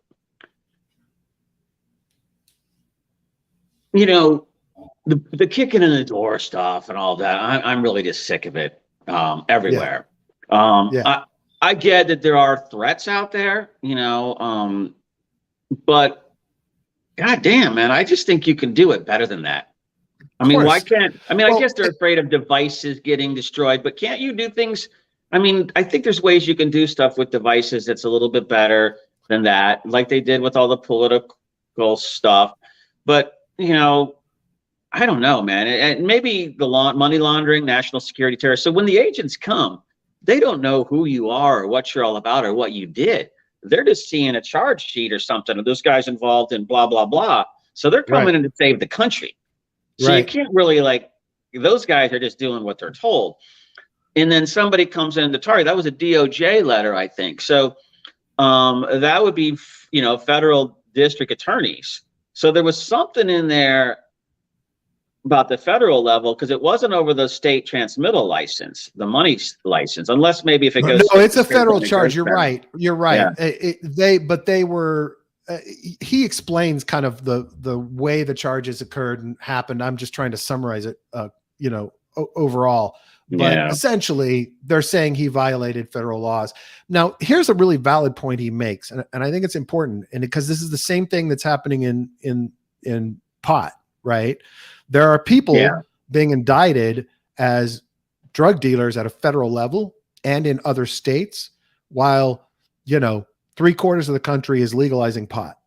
the kicking in the door stuff and all that, I'm really just sick of it everywhere. Yeah. I get that there are threats out there, but goddamn, man, I just think you can do it better than that. I mean, why can't, I guess they're afraid of devices getting destroyed, but can't you do things? I mean, I think there's ways you can do stuff with devices that's a little bit better than that, like they did with all the political stuff. But, I don't know, man. And maybe the money laundering, national security terrorists. So when the agents come, they don't know who you are or what you're all about or what you did. They're just seeing a charge sheet or something. Or this guy's involved in blah, blah, blah. So they're coming in to save the country. So you can't really those guys are just doing what they're told. And then somebody comes in to target. That was a DOJ letter, I think. So that would be, federal district attorneys. So there was something in there about the federal level, because it wasn't over the state transmittal license, the money license, unless maybe if it goes. No, it's a federal charge. You're right. You're right. Yeah. He explains kind of the way the charges occurred and happened. I'm just trying to summarize it, overall. But essentially, they're saying he violated federal laws. Now, here's a really valid point he makes, and I think it's important, and because this is the same thing that's happening in pot, right? There are people being indicted as drug dealers at a federal level and in other states, while 3/4 of the country is legalizing pot,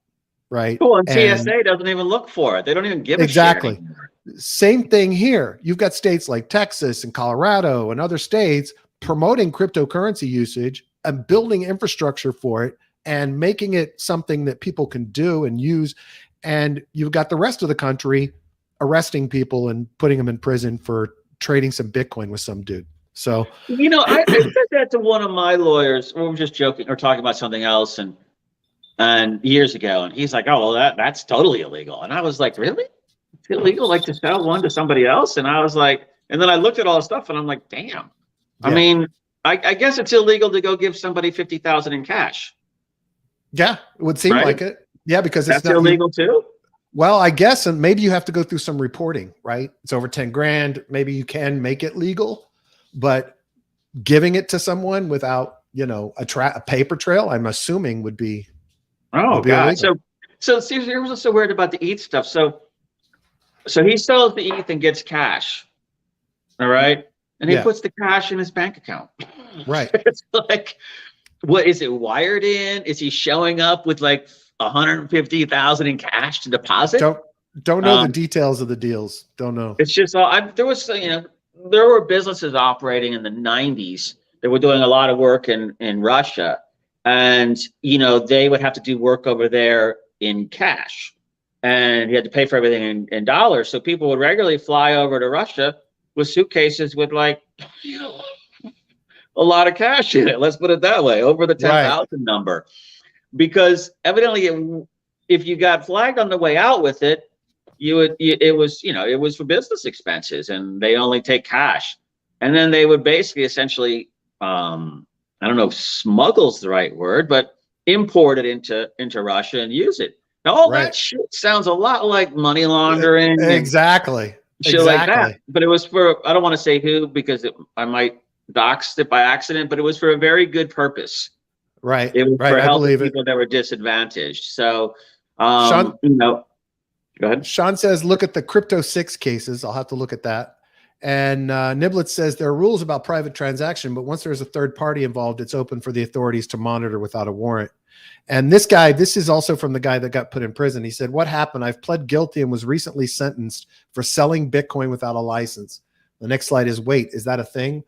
right? Well, and TSA doesn't even look for it. They don't even give a shit anymore. Same thing here. You've got states like Texas and Colorado and other states promoting cryptocurrency usage and building infrastructure for it and making it something that people can do and use. And you've got the rest of the country arresting people and putting them in prison for trading some Bitcoin with some dude. So, I said that to one of my lawyers. We were just joking or talking about something else and years ago. And he's like, oh, well, that's totally illegal. And I was like, really? It's illegal, to sell one to somebody else? And I was like, and then I looked at all the stuff and I'm like, damn. Yeah. I mean, I guess it's illegal to go give somebody $50,000 in cash. Yeah, it would seem like it. Yeah, because that's illegal too. Well, I guess, and maybe you have to go through some reporting, right? It's over 10 grand. Maybe you can make it legal, but giving it to someone without, a paper trail, I'm assuming would be. Oh God. Illegal. So see, here's what's so weird about the ETH stuff. So he sells the ETH and gets cash. All right. And he puts the cash in his bank account. Right. It's like, what is it wired in? Is he showing up with 150,000 in cash to deposit? Don't know the details of the deals. Don't know. It's just there were businesses operating in the 90s that were doing a lot of work in Russia, and they would have to do work over there in cash, and you had to pay for everything in dollars. So people would regularly fly over to Russia with suitcases with a lot of cash in it. Let's put it that way, over the 10,000 number. Because evidently, if you got flagged on the way out with it, it was for business expenses, and they only take cash. And then they would basically essentially, I don't know if smuggle's the right word, but import it into Russia and use it. Now, all that shit sounds a lot like money laundering. Exactly. Shit like that. But it was for, I don't want to say who, because I might dox it by accident, but it was for a very good purpose. Right. It was for helping people that were disadvantaged. So, Sean, go ahead. Sean says, look at the Crypto 6 cases. I'll have to look at that. And Niblet says there are rules about private transaction, but once there's a third party involved, it's open for the authorities to monitor without a warrant. And this is also from the guy that got put in prison. He said, what happened? I've pled guilty and was recently sentenced for selling Bitcoin without a license. The next slide is, wait, is that a thing?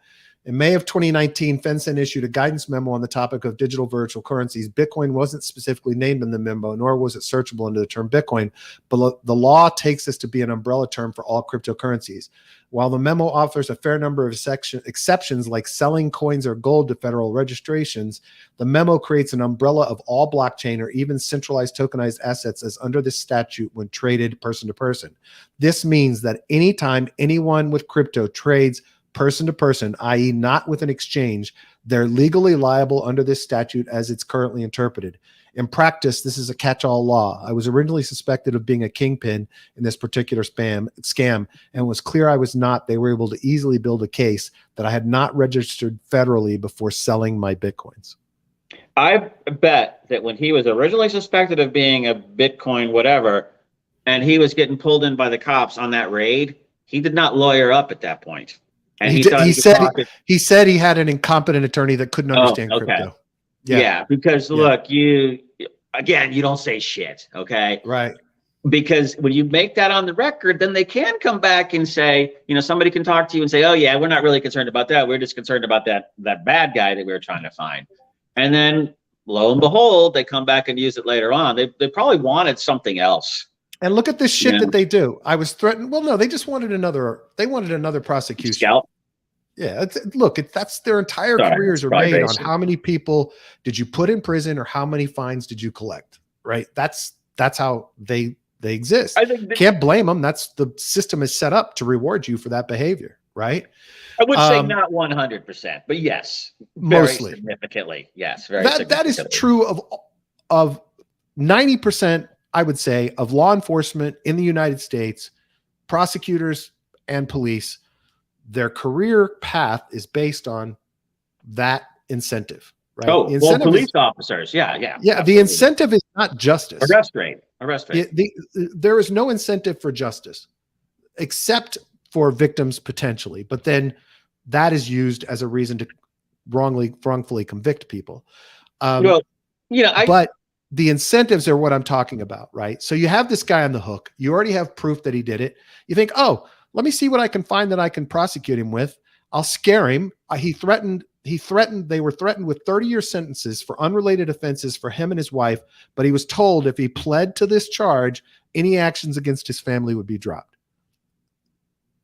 In May of 2019, FinCEN issued a guidance memo on the topic of digital virtual currencies. Bitcoin wasn't specifically named in the memo, nor was it searchable under the term Bitcoin, but the law takes this to be an umbrella term for all cryptocurrencies. While the memo offers a fair number of exceptions like selling coins or gold to federal registrations, the memo creates an umbrella of all blockchain or even centralized tokenized assets as under this statute when traded person to person. This means that anytime anyone with crypto trades person to person, i.e. not with an exchange, they're legally liable under this statute as it's currently interpreted. In practice, this is a catch-all law. I was originally suspected of being a kingpin in this particular scam, and it was clear I was not. They were able to easily build a case that I had not registered federally before selling my Bitcoins. I bet that when he was originally suspected of being a Bitcoin whatever, and he was getting pulled in by the cops on that raid, he did not lawyer up at that point. And he said he had an incompetent attorney that couldn't understand crypto. Yeah, because look, you don't say shit, okay? Right. Because when you make that on the record, then they can come back and say, somebody can talk to you and say, oh yeah, we're not really concerned about that. We're just concerned about that bad guy that we were trying to find. And then lo and behold, they come back and use it later on. They probably wanted something else. And look at this shit that they do. I was threatened. Well, no, they just wanted another prosecution. Scalp. Yeah, that's their entire careers are made on how many people did you put in prison or how many fines did you collect, right? That's how they exist. I think can't blame them. That's the system is set up to reward you for that behavior, right? I would say not 100%, but yes, mostly significantly, yes. Very that is true of 90%. I would say of law enforcement in the United States, prosecutors and police. Their career path is based on that incentive, right? Oh, well, police officers. Yeah. The incentive is not justice. Arrest rate. There is no incentive for justice except for victims potentially, but then that is used as a reason to wrongfully convict people. But the incentives are what I'm talking about, right? So you have this guy on the hook. You already have proof that he did it. You think, oh, let me see what I can find that I can prosecute him with. I'll scare him. They were threatened with 30-year sentences for unrelated offenses for him and his wife, but he was told if he pled to this charge, any actions against his family would be dropped.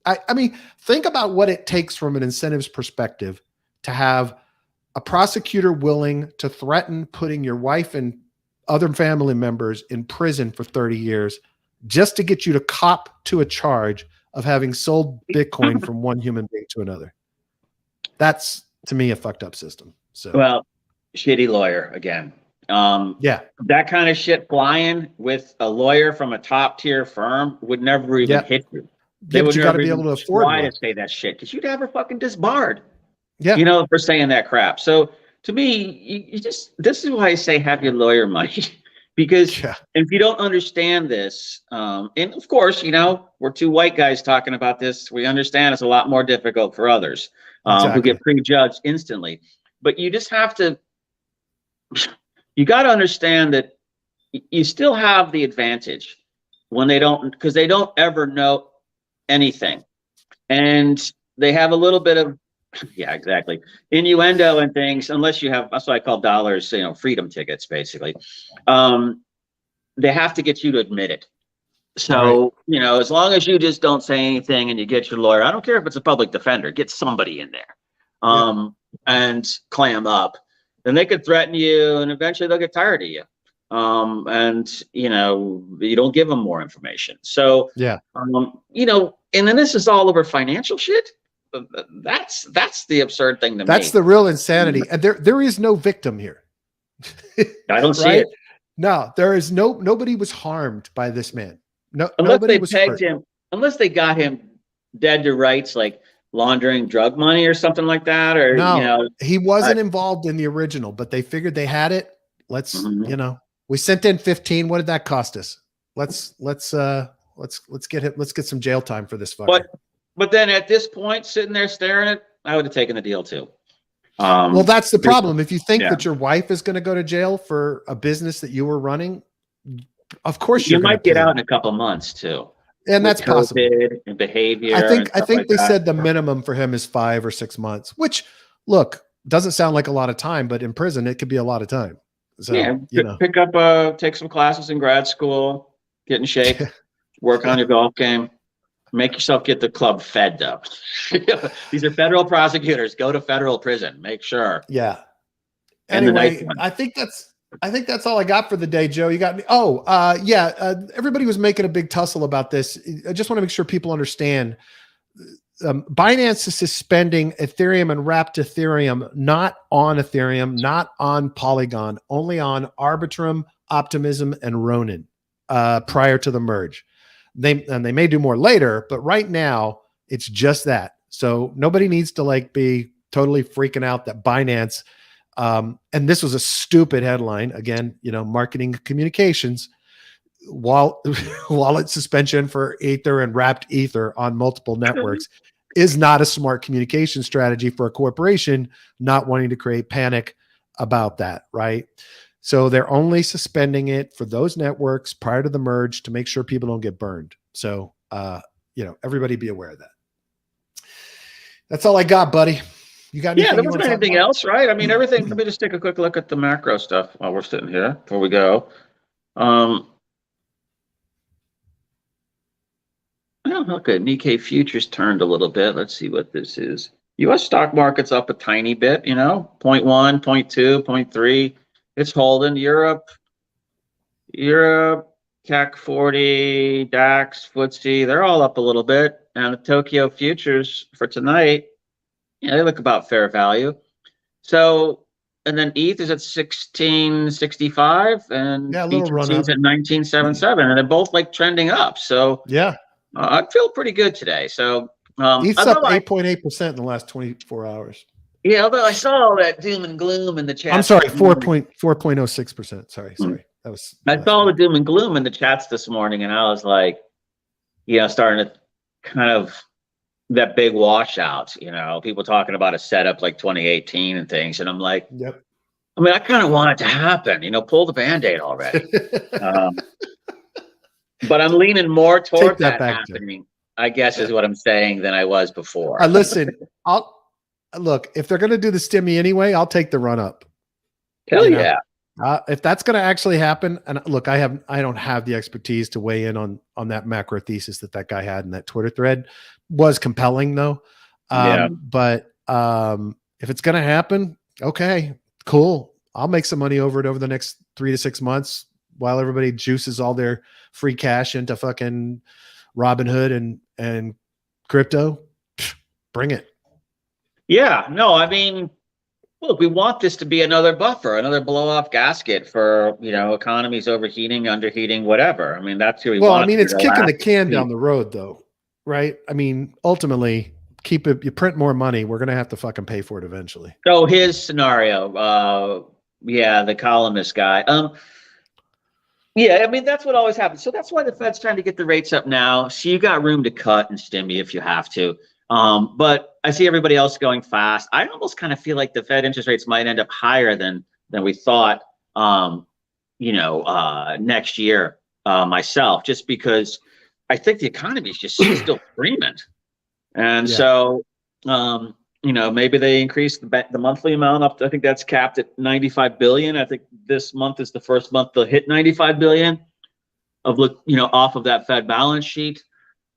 I mean, think about what it takes from an incentives perspective to have a prosecutor willing to threaten putting your wife and other family members in prison for 30 years just to get you to cop to a charge of having sold Bitcoin from one human being to another. That's, to me, a fucked up system. So, well, shitty lawyer again. That kind of shit flying with a lawyer from a top tier firm would never even hit you. They would got to be able to afford to say that shit because you'd have her fucking disbarred. Yeah, for saying that crap. So to me, this is why I say have your lawyer money. Because if you don't understand this, and of course, we're two white guys talking about this. We understand it's a lot more difficult for others who get prejudged instantly. But you just have to, you got to understand that you still have the advantage when because they don't ever know anything. And they have a little bit of, innuendo and things, unless you have, that's what I call dollars, freedom tickets, basically. They have to get you to admit it. So, as long as you just don't say anything and you get your lawyer, I don't care if it's a public defender, get somebody in there and clam up. Then they could threaten you and eventually they'll get tired of you. And you don't give them more information. So, and then this is all over financial shit. That's the absurd thing to me. That's the real insanity. And there is no victim here. I don't see it. No, there is nobody was harmed by this man. No, unless they pegged him, unless they got him dead to rights, like laundering drug money or something like that. Or he wasn't involved in the original, but they figured they had it. Let's we sent in 15. What did that cost us? Let's get some jail time for this fucker. But then at this point, sitting there staring at it, I would have taken the deal too. Well, that's the problem. If you think that your wife is going to go to jail for a business that you were running, of course you might get out in a couple months too. And that's possible. And behavior. I think they said the minimum for him is 5 or 6 months, which doesn't sound like a lot of time, but in prison it could be a lot of time. So pick up take some classes in grad school, get in shape, work on your golf game. Make yourself get the club fed up. These are federal prosecutors. Go to federal prison. Make sure. Yeah. Anyway, I think that's all I got for the day, Joe. You got me. Everybody was making a big tussle about this. I just want to make sure people understand Binance is suspending Ethereum and wrapped Ethereum, not on Ethereum, not on Polygon, only on Arbitrum, Optimism, and Ronin prior to the merge. They may do more later, but right now it's just that. So nobody needs to like be totally freaking out that Binance, and this was a stupid headline again, marketing communications, wallet suspension for Ether and wrapped Ether on multiple networks is not a smart communication strategy for a corporation not wanting to create panic about that, right? So they're only suspending it for those networks prior to the merge to make sure people don't get burned. So, everybody be aware of that. That's all I got, buddy. You got anything? Yeah, there wasn't anything else, right? I mean, everything. Let me just take a quick look at the macro stuff while we're sitting here before we go. Look at Nikkei futures turned a little bit. Let's see what this is. U.S. stock market's up a tiny bit, 0.1, 0.2, 0.3. It's holding. Europe, CAC 40, DAX, FTSE, they're all up a little bit. And the Tokyo futures for tonight, they look about fair value. So, and then ETH is at 1665 and a little run BTC up at 1977, and they're both like trending up. So yeah, I feel pretty good today. So ETH's up 8.8% in the last 24 hours. Yeah, although I saw all that doom and gloom in the chat. I'm sorry, 4.06%. Sorry. That was. I saw the doom and gloom in the chats this morning, and I was like, starting to kind of that big washout. People talking about a setup like 2018 and things, and I'm like, yep. I mean, I kind of want it to happen. Pull the Band-Aid already. But I'm leaning more toward that happening, I guess, is what I'm saying, than I was before. Listen, look, if they're going to do the stimmy anyway, I'll take the run up. Hell yeah. If that's going to actually happen, and look, I don't have the expertise to weigh in on that macro thesis that guy had in that Twitter thread. Was compelling though. But if it's going to happen, okay, cool. I'll make some money over the next 3 to 6 months while everybody juices all their free cash into fucking Robinhood and crypto. Bring it. Yeah, no, I mean, look, we want this to be another buffer, another blow-off gasket for, economies overheating, underheating, whatever. I mean, that's who we want. Well, I mean, it's kicking the can down the road, though, right? I mean, ultimately, you print more money, we're going to have to fucking pay for it eventually. So his scenario, the columnist guy. Yeah, I mean, that's what always happens. So that's why the Fed's trying to get the rates up now. So you got room to cut and stimmy if you have to. But I see everybody else going fast. I almost kind of feel like the Fed interest rates might end up higher than we thought, next year myself, just because I think the economy is just still screaming. And so, maybe they increase the monthly amount up to, I think that's capped at 95 billion. I think this month is the first month they'll hit 95 billion off of that Fed balance sheet.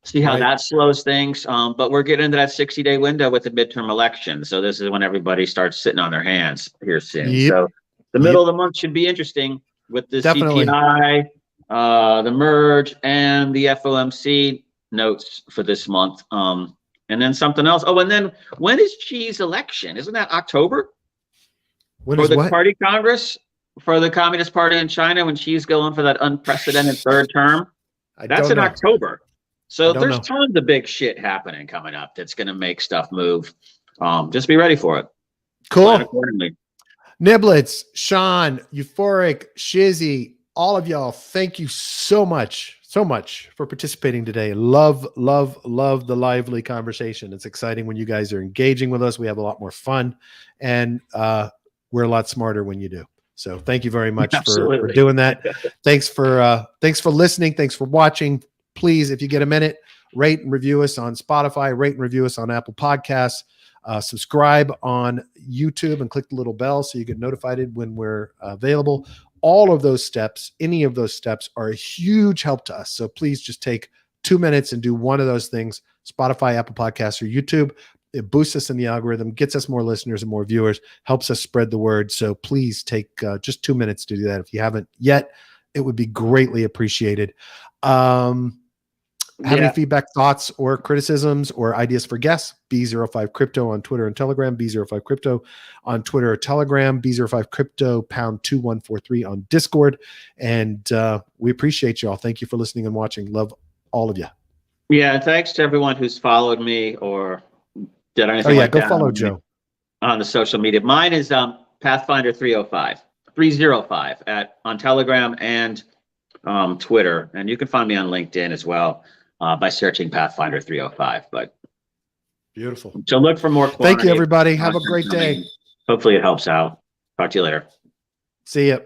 See how that slows things. But we're getting into that 60-day window with the midterm election. So this is when everybody starts sitting on their hands here soon. Yep. So the middle of the month should be interesting with the CPI, the merge, and the FOMC notes for this month. And then something else. Oh, and then when is Xi's election? Isn't that October? For the Party Congress, for the Communist Party in China, when Xi's going for that unprecedented third term? That's in October. So there's tons of big shit happening coming up that's going to make stuff move. Just be ready for it. Cool. Niblets, Sean, Euphoric, Shizzy, all of y'all, thank you so much for participating today. Love the lively conversation. It's exciting when you guys are engaging with us. We have a lot more fun, and we're a lot smarter when you do. So thank you very much for doing that. Thanks for listening. Thanks for watching. Please, if you get a minute, rate and review us on Spotify, rate and review us on Apple Podcasts, subscribe on YouTube and click the little bell so you get notified when we're available. All of those steps, any of those steps are a huge help to us. So please just take 2 minutes and do one of those things, Spotify, Apple Podcasts, or YouTube. It boosts us in the algorithm, gets us more listeners and more viewers, helps us spread the word. So please take just 2 minutes to do that. If you haven't yet, it would be greatly appreciated. Have any feedback, thoughts, or criticisms or ideas for guests? B05 Crypto on Twitter and Telegram, B05 Crypto on Twitter or Telegram, B05 Crypto #2143 on Discord. And we appreciate you all. Thank you for listening and watching. Love all of you. Yeah, thanks to everyone who's followed me or did anything like go that follow Joe on the social media. Mine is Pathfinder 305 on Telegram and Twitter, and you can find me on LinkedIn as well by searching Pathfinder 305. But beautiful. So look for more. Thank you, everybody. Have a great day. Hopefully it helps out. Talk to you later. See ya.